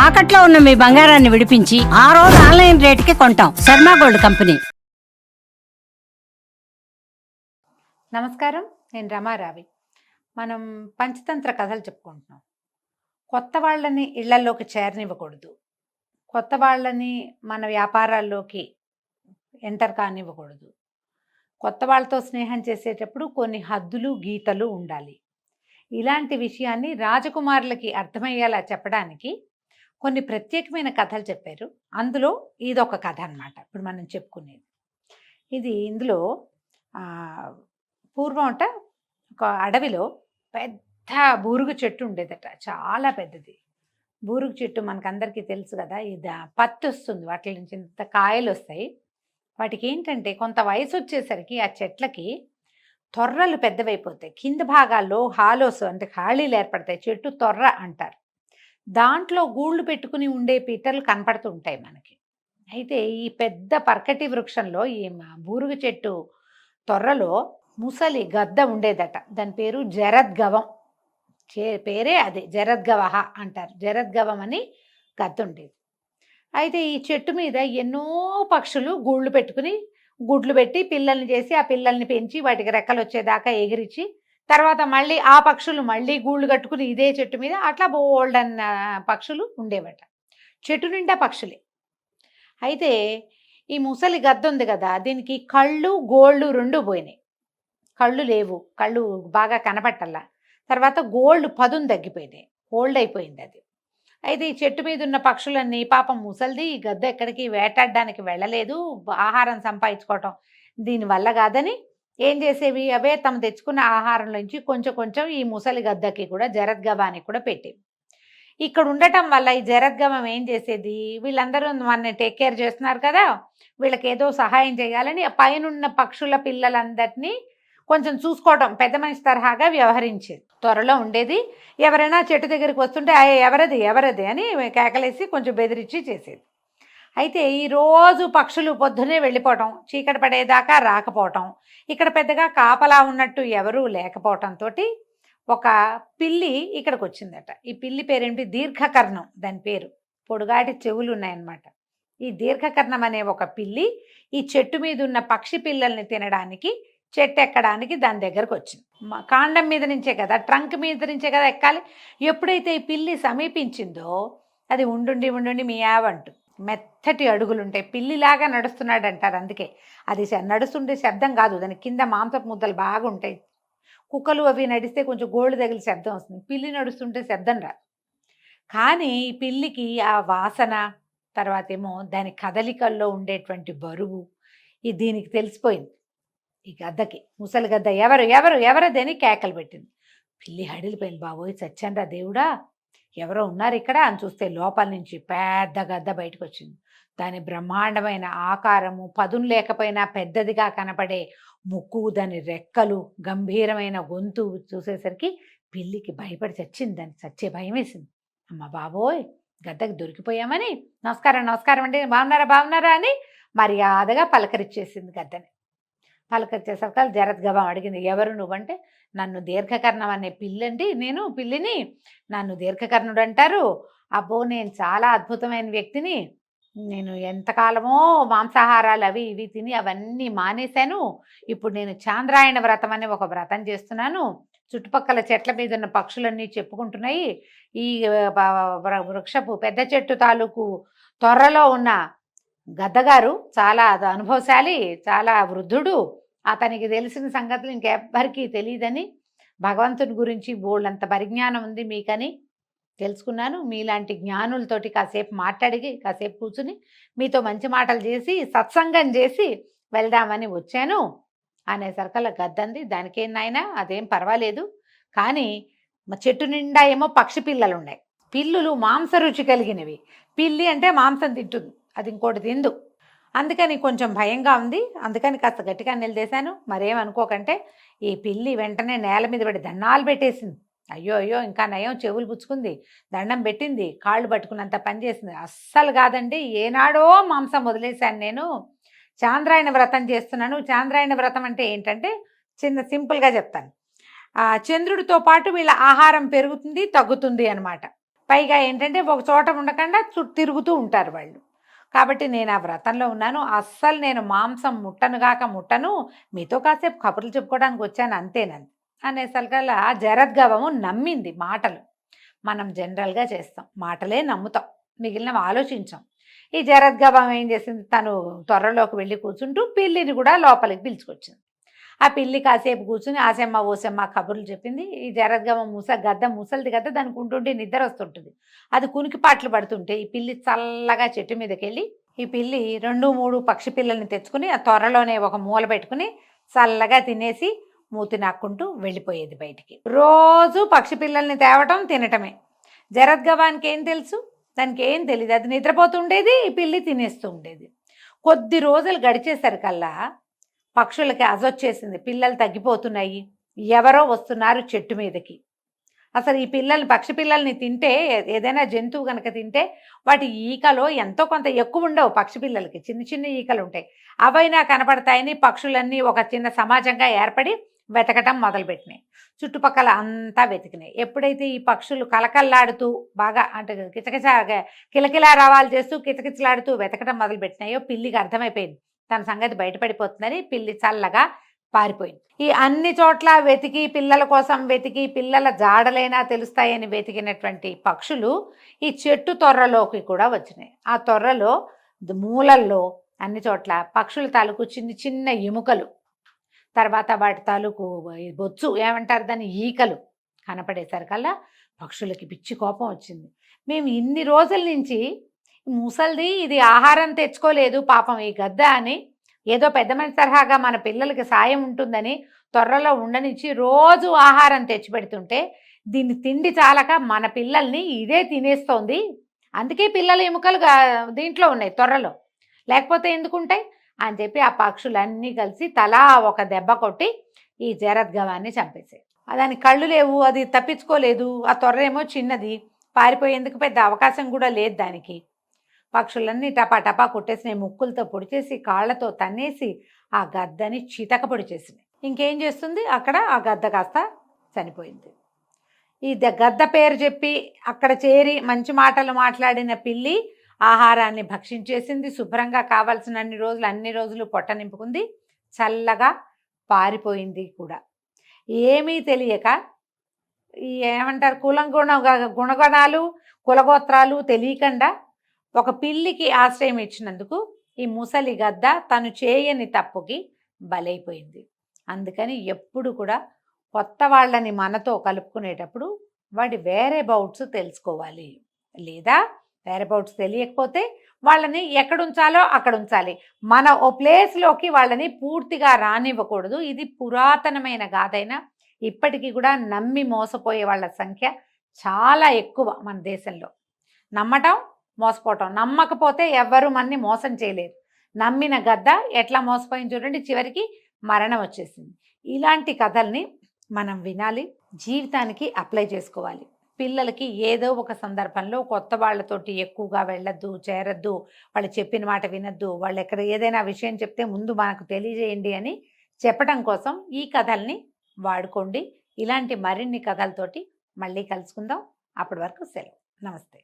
తాకట్లో ఉన్న మీ బంగారాన్ని విడిపించి ఆ రోజు ఆన్లైన్ రేటుకి కొంటాం. Sharma gold company. నమస్కారం, నేను రమారావి. మనం పంచతంత్ర కథలు చెప్పుకుంటున్నాం. కొత్త వాళ్ళని ఇళ్లలోకి చేరనివ్వకూడదు, కొత్త వాళ్ళని మన వ్యాపారాల్లోకి ఎంటర్ కానివ్వకూడదు. కొత్త వాళ్ళతో స్నేహం చేసేటప్పుడు కొన్ని హద్దులు గీతలు ఉండాలి. ఇలాంటి విషయాన్ని రాజకుమారులకి అర్థమయ్యేలా చెప్పడానికి కొన్ని ప్రత్యేకమైన కథలు చెప్పారు. అందులో ఇదొక కథ అన్నమాట. ఇప్పుడు మనం చెప్పుకునేది ఇందులో పూర్వం ఒక అడవిలో పెద్ద బూరుగు చెట్టు ఉండేదట, చాలా పెద్దది. బూరుగు చెట్టు మనకందరికీ తెలుసు కదా, ఇది పత్తి వస్తుంది, వాటి నుంచి ఇంత కాయలు వస్తాయి. వాటికి ఏంటంటే కొంత వయసు వచ్చేసరికి ఆ చెట్లకి తొర్రలు పెద్దవైపోతాయి. కింద భాగాల్లో హాలోస్ అంటే ఖాళీలు ఏర్పడతాయి. చెట్టు తొర్ర అంటారు. దాంట్లో గూళ్ళు పెట్టుకుని ఉండే పిట్టలు కనపడుతూ ఉంటాయి మనకి. అయితే ఈ పెద్ద పర్కటి వృక్షంలో ఈ బూరుగు చెట్టు తొర్రలో ముసలి గద్ద ఉండేదట. దాని పేరు జరద్గవం. పేరే అదే, జరద్గవహ అంటారు. జరద్గవం అని గద్ద ఉండేది. అయితే ఈ చెట్టు మీద ఎన్నో పక్షులు గూళ్ళు పెట్టుకుని గుడ్లు పెట్టి పిల్లల్ని చేసి ఆ పిల్లల్ని పెంచి వాటికి రెక్కలు వచ్చేదాకా ఎగిరించి తర్వాత మళ్ళీ ఆ పక్షులు మళ్ళీ గూళ్ళు కట్టుకుని ఇదే చెట్టు మీద అట్లా బోల్డన్న పక్షులు ఉండేవట. చెట్టు నిండా పక్షులే. అయితే ఈ ముసలి గద్ద ఉంది కదా, దీనికి కళ్ళు గోళ్ళు రెండు పోయినాయి. కళ్ళు లేవు, కళ్ళు బాగా కనపట్టల్లా. తర్వాత గోల్డ్ పదును తగ్గిపోయినాయి, ఓల్డ్ అయిపోయింది అది. అయితే ఈ చెట్టు మీద ఉన్న పక్షులన్నీ పాపం ముసలిది ఈ గద్ద ఎక్కడికి వేటాడడానికి వెళ్ళలేదు, ఆహారం సంపాదించుకోవటం దీనివల్ల కాదని ఏం చేసేవి, అవే తమ తెచ్చుకున్న ఆహారంలోంచి కొంచెం కొంచెం ఈ ముసలి గద్దకి కూడా జరద్గవానికి కూడా పెట్టేవి. ఇక్కడ ఉండటం వల్ల ఈ జరద్గవం ఏం చేసేది, వీళ్ళందరూ మనని టేక్ కేర్ చేస్తున్నారు కదా, వీళ్ళకి ఏదో సహాయం చేయాలని పైనున్న పక్షుల పిల్లలందరినీ కొంచెం చూసుకోవటం, పెద్ద మనిషి తరహాగా వ్యవహరించేది. త్వరలో ఉండేది. ఎవరైనా చెట్టు దగ్గరికి వస్తుంటే ఎవరది ఎవరది అని కేకలేసి కొంచెం బెదిరించి చేసేది. అయితే ఈరోజు పక్షులు పొద్దునే వెళ్ళిపోవటం, చీకటి పడేదాకా రాకపోవటం, ఇక్కడ పెద్దగా కాపలా ఉన్నట్టు ఎవరూ లేకపోవటంతో ఒక పిల్లి ఇక్కడికి వచ్చిందట. ఈ పిల్లి పేరేంటి, దీర్ఘకర్ణం దాని పేరు. పొడుగాటి చెవులు ఉన్నాయన్నమాట. ఈ దీర్ఘకర్ణం అనే ఒక పిల్లి ఈ చెట్టు మీద ఉన్న పక్షి పిల్లల్ని తినడానికి చెట్టు ఎక్కడానికి దాని దగ్గరకు వచ్చింది. కాండం మీద నుంచే కదా, ట్రంక్ మీద నుంచే కదా ఎక్కాలి. ఎప్పుడైతే ఈ పిల్లి సమీపించిందో అది ఉండుండి ఉండుండి మియావంటూ మెత్తటి అడుగులుంటాయి. పిల్లిలాగా నడుస్తున్నాడు అంటారు. అందుకే అది నడుస్తుండే శబ్దం కాదు, దాని కింద మాంసపు ముద్దలు బాగా ఉంటాయి. కుక్కలు అవి నడిస్తే కొంచెం గోళ్ళు తగిలి శబ్దం వస్తుంది, పిల్లి నడుస్తుంటే శబ్దం రాదు. కానీ ఈ పిల్లికి ఆ వాసన, తర్వాత ఏమో దాని కదలికల్లో ఉండేటువంటి బరువు దీనికి తెలిసిపోయింది. ఈ గద్దకి, ముసలి గద్ద ఎవరు ఎవరు ఎవరది అని కేకలు పెట్టింది. పిల్లి హడిలిపోయింది. బాబోయ్ చచ్చాన్రా దేవుడా, ఎవరో ఉన్నారు ఇక్కడ అని చూస్తే లోపల నుంచి పెద్ద గద్ద బయటకు వచ్చింది. దాని బ్రహ్మాండమైన ఆకారము, పదును లేకపోయినా పెద్దదిగా కనపడే ముక్కు, దాని రెక్కలు, గంభీరమైన గొంతు చూసేసరికి పిల్లికి భయపడి చచ్చింది. దానికి చచ్చే భయం వేసింది. అమ్మ బాబోయ్, గద్దకి దొరికిపోయామని నమస్కారం నమస్కారం అండి, బాగున్నారా బాగున్నారా అని మర్యాదగా పలకరిచ్చేసింది గద్దని. పలకరించేసరికి జరద్గవం అడిగింది, ఎవరు నువ్వంటే, నన్ను దీర్ఘకర్ణం అనే పిల్లండి, నేను పిల్లిని, నన్ను దీర్ఘకర్ణుడు అంటారు. అబ్బో నేను చాలా అద్భుతమైన వ్యక్తిని, నేను ఎంతకాలమో మాంసాహారాలు అవి ఇవి తిని అవన్నీ మానేశాను. ఇప్పుడు నేను చాంద్రాయణ వ్రతం అనే ఒక వ్రతం చేస్తున్నాను. చుట్టుపక్కల చెట్ల మీద ఉన్న పక్షులన్నీ చెప్పుకుంటున్నాయి, ఈ వృక్షపు పెద్ద చెట్టు తాలూకు త్వరలో ఉన్న గద్దగారు చాలా అనుభవశాలి, చాలా వృద్ధుడు, అతనికి తెలిసిన సంగతులు ఇంకెవ్వరికీ తెలియదని, భగవంతుని గురించి బోళ్ళంత పరిజ్ఞానం ఉంది మీకని తెలుసుకున్నాను. మీలాంటి జ్ఞానులతోటి కాసేపు మాట్లాడి కాసేపు కూర్చుని మీతో మంచి మాటలు చేసి సత్సంగం చేసి వెళ్దామని వచ్చాను అనేసరికల్లా గద్దంది, దానికేం నాయనా అదేం పర్వాలేదు, కానీ మా చెట్టు నిండా ఏమో పక్షి పిల్లలు ఉన్నాయి. పిల్లులు మాంస రుచి కలిగినవి, పిల్లి అంటే మాంసం తింటుంది, అది ఇంకోటి తిందు, అందుకని కొంచెం భయంగా ఉంది, అందుకని కాస్త గట్టిగా నిలదీశాను. మరేమనుకోకంటే ఈ పిల్లి వెంటనే నేల మీద పడి దండాలు పెట్టేసింది. అయ్యో అయ్యో, ఇంకా నయం చెవులు పుచ్చుకుంది, దండం పెట్టింది, కాళ్ళు పట్టుకున్నంత పని చేసింది. అస్సలు కాదండి, ఏనాడో మాంసం వదిలేశాను, నేను చాంద్రాయణ వ్రతం చేస్తున్నాను. చాంద్రాయణ వ్రతం అంటే ఏంటంటే సింపుల్గా చెప్తాను. చంద్రుడితో పాటు వీళ్ళ ఆహారం పెరుగుతుంది తగ్గుతుంది అనమాట. పైగా ఏంటంటే ఒక చోట ఉండకుండా చుట్టూ తిరుగుతూ ఉంటారు వాళ్ళు. కాబట్టి నేను ఆ వ్రతంలో ఉన్నాను. అస్సలు నేను మాంసం ముట్టనుగాక ముట్టను. మీతో కాసేపు కబుర్లు చెప్పుకోవడానికి వచ్చాను అంతేనంది. అనేసరికల్లా జరద్గవము నమ్మింది మాటలు. మనం జనరల్‌గా చేస్తాం. మాటలే నమ్ముతాం. మిగిలినవి ఆలోచించం. ఈ జరద్గవం ఏం చేసింది, తను త్వరలోకి వెళ్ళి కూర్చుంటూ పిల్లిని కూడా లోపలికి పిలుచుకొచ్చింది. ఆ పిల్లి కాసేపు కూర్చుని ఆసెమ్మ, ఓసెమ్మ కబుర్లు చెప్పింది. ఈ జరద్గవం గద్ద ముసలిది కదా, దానికి ఉంటుంటే నిద్ర వస్తుంటుంది. అది కునికిపాట్లు పడుతుంటే ఈ పిల్లి చల్లగా చెట్టు మీదకెళ్ళి, ఈ పిల్లి 2, 3 పక్షి పిల్లల్ని తెచ్చుకుని ఆ త్వరలోనే ఒక మూల పెట్టుకుని చల్లగా తినేసి మూతి నాక్కుంటూ వెళ్ళిపోయేది బయటికి. రోజు పక్షి పిల్లల్ని తేవటం, తినటమే. జరద్గవానికి ఏం తెలుసు? దానికి ఏం తెలియదు. అది నిద్రపోతుండేది, ఈ పిల్లి తినేస్తూ ఉండేది. కొద్ది రోజులు గడిచేసరికల్లా పక్షులకి అజొచ్చేసింది. పిల్లలు తగ్గిపోతున్నాయి, ఎవరో వస్తున్నారు చెట్టు మీదకి. అసలు ఈ పక్షి పిల్లల్ని తింటే, ఏదైనా జంతువు కనుక తింటే వాటి ఈకలో ఎంతో కొంత ఎక్కువ ఉండవు. పక్షి పిల్లలకి చిన్న చిన్న ఈకలు ఉంటాయి. అవైనా కనపడతాయని పక్షులన్నీ ఒక చిన్న సమాజంగా ఏర్పడి వెతకటం మొదలుపెట్టినాయి. చుట్టుపక్కల అంతా వెతికినాయి. ఎప్పుడైతే ఈ పక్షులు కలకల్లాడుతూ బాగా అంటే కిలకిలా రవాలు చేస్తూ కిచకిచలాడుతూ వెతకటం మొదలుపెట్టినాయో పిల్లికి అర్థమైపోయింది తన సంగతి బయటపడిపోతుందని. పిల్లి చల్లగా పారిపోయింది. ఈ అన్ని చోట్ల వెతికి, పిల్లల కోసం వెతికి, పిల్లల జాడలైనా తెలుస్తాయని వెతికినటువంటి పక్షులు ఈ చెట్టు తొర్రలోకి కూడా వచ్చినాయి. ఆ తొర్రలో మూలల్లో అన్ని చోట్ల పక్షుల తాలూకు చిన్న చిన్న ఎముకలు, తర్వాత వాటి తాలూకు బొచ్చు ఏమంటారు దాన్ని, ఈకలు కనపడేసరికల్లా పక్షులకి పిచ్చి కోపం వచ్చింది. మేము ఇన్ని రోజుల నుంచి ముసలిది ఇది ఆహారం తెచ్చుకోలేదు పాపం ఈ గద్ద అని, ఏదో పెద్ద మనిషి తరహాగా మన పిల్లలకి సాయం ఉంటుందని త్వరలో ఉండనిచ్చి రోజు ఆహారం తెచ్చిపెడుతుంటే దీన్ని తిండి చాలక మన పిల్లల్ని ఇదే తినేస్తోంది. అందుకే పిల్లల ఎముకలు దీంట్లో ఉన్నాయి త్వరలో, లేకపోతే ఎందుకుంటాయి అని చెప్పి ఆ పక్షులన్నీ కలిసి తలా ఒక దెబ్బ కొట్టి ఈ జరద్గవాన్ని చంపేసాయి. దాని కళ్ళు లేవు, అది తప్పించుకోలేదు. ఆ తొర్రేమో చిన్నది, పారిపోయేందుకు పెద్ద అవకాశం కూడా లేదు దానికి. పక్షులన్నీ టపా టపా కొట్టేసినాయి, ముక్కులతో పొడిచేసి కాళ్లతో తన్నేసి ఆ గద్దని చితక పొడి చేసినాయి. ఇంకేం చేస్తుంది అక్కడ, ఆ గద్ద కాస్త చనిపోయింది. ఈ గద్ద పేరు చెప్పి అక్కడ చేరి మంచి మాటలు మాట్లాడిన పిల్లి ఆహారాన్ని భక్షించేసింది. శుభ్రంగా కావాల్సిన అన్ని రోజులు పొట్ట నింపుకుంది, చల్లగా పారిపోయింది కూడా. ఏమీ తెలియక ఈ ఏమంటారు గుణగణాలు కులగోత్రాలు తెలియకుండా ఒక పిల్లికి ఆశ్రయం ఇచ్చినందుకు ఈ ముసలి గద్ద తను చేయని తప్పుకి బలైపోయింది. అందుకని ఎప్పుడు కూడా కొత్త వాళ్ళని మనతో కలుపుకునేటప్పుడు వాడి వేరేబౌట్స్ తెలుసుకోవాలి. లేదా వేరేబౌట్స్ తెలియకపోతే వాళ్ళని ఎక్కడ ఉంచాలో అక్కడ ఉంచాలి. మన ఓ ప్లేస్లోకి వాళ్ళని పూర్తిగా రానివ్వకూడదు. ఇది పురాతనమైన గాథైనా ఇప్పటికీ కూడా నమ్మి మోసపోయే వాళ్ళ సంఖ్య చాలా ఎక్కువ మన దేశంలో. నమ్మటం, మోసపోవటం. నమ్మకపోతే ఎవ్వరూ మనని మోసం చేయలేరు. నమ్మిన గద్ద ఎట్లా మోసపోయింది చూడండి, చివరికి మరణం వచ్చేసింది. ఇలాంటి కథల్ని మనం వినాలి, జీవితానికి అప్లై చేసుకోవాలి. పిల్లలకి ఏదో ఒక సందర్భంలో కొత్త వాళ్ళతోటి ఎక్కువగా వెళ్ళొద్దు, చేరద్దు, వాళ్ళు చెప్పిన మాట వినద్దు, వాళ్ళు ఎక్కడ ఏదైనా విషయం చెప్తే ముందు మనకు తెలియజేయండి అని చెప్పడం కోసం ఈ కథల్ని వాడుకోండి. ఇలాంటి మరిన్ని కథలతోటి మళ్ళీ కలుసుకుందాం. అప్పటి వరకు సెలవు. నమస్తే.